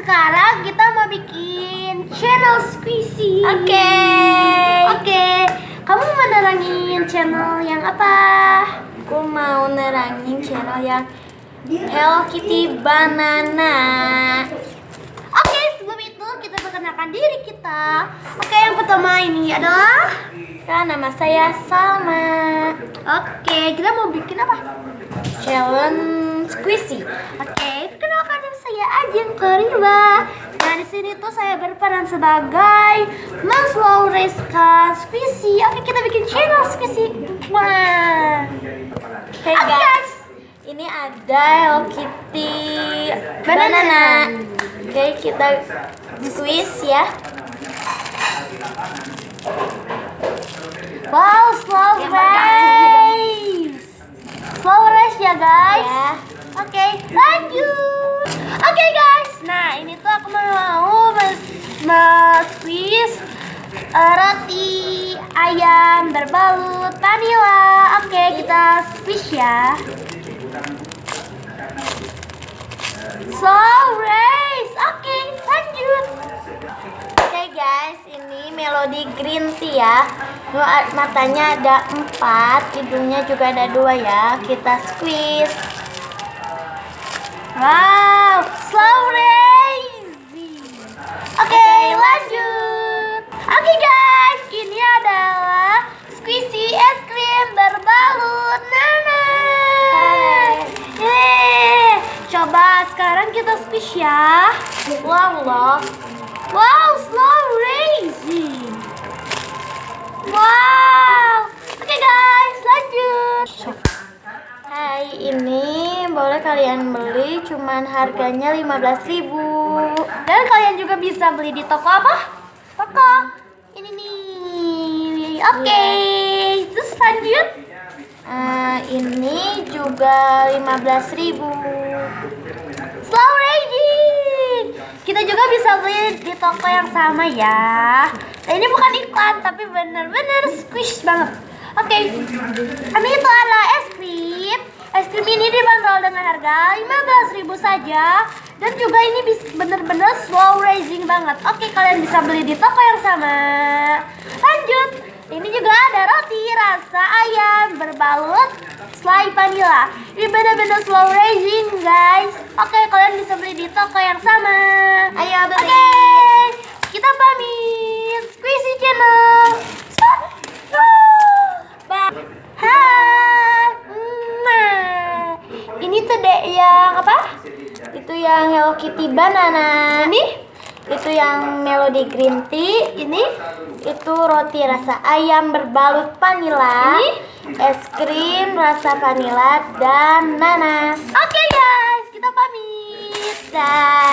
sekarang kita mau bikin channel squishy. Oke. Kamu mau nerangin channel yang apa? Aku mau nerangin channel yang Hello Kitty Banana. Oke, sebelum itu kita perkenalkan diri kita. Oke, yang pertama ini adalah Nama saya Salma. Oke, kita mau bikin apa? Challenge squishy. Oke, perkenalkan nama saya Ajeng Korila. Nah, di sini tuh saya berperan sebagai Mas Laureska Squishy. Oke, kita bikin channel squishy. Wah. Hey Oke, guys, ini ada Hello Kitty Banana. Oke, kita squeeze ya. Wow, slow race. Slow race ya guys. Ya. Oke, lanjut. Oke guys, nah ini tuh aku mau squeeze roti ayam berbalut vanilla. Oke, kita squeeze ya. Slow race. Oke, lanjut. Oke guys, ini Melody Green Tea ya. Matanya ada 4, hidungnya juga ada 2 ya. Kita squeeze. Wow, slow race. Oke, lanjut. Oke guys, ini adalah squishy es krim berbalut nanas. Yeay. Coba sekarang kita squish ya. Wow, slow racing. Wow. Oke guys, lanjut. Hai, ini boleh kalian beli, cuman harganya 15.000. Dan kalian juga bisa beli di toko apa? Toko ini nih. Oke, terus lanjut. Ini juga 15.000. Slow raging. Kita juga bisa beli di toko yang sama ya. Nah, ini bukan iklan tapi bener-bener squish banget. Oke, ini itu adalah es krim. Es krim ini dibanderol dengan harga 15.000 saja. Dan juga ini bener-bener slow raging banget. Oke, kalian bisa beli di toko yang sama. Lanjut. Ini juga ada roti rasa ayam berbalut selai vanilla. Ini bener-bener slow raging guys. Oke, kalian bisa beli di toko yang sama. Ayo beli. Oke, kita pamit. Squishy channel. Stop. Bye. Hai. Ini tuh dek yang apa? Itu yang Hello Kitty Banana. Ini? Itu yang Melody Green Tea. Ini? Itu roti rasa ayam berbalut vanilla. Ini? Es krim rasa vanilla dan nanas. Oke guys, kita pamit. Dan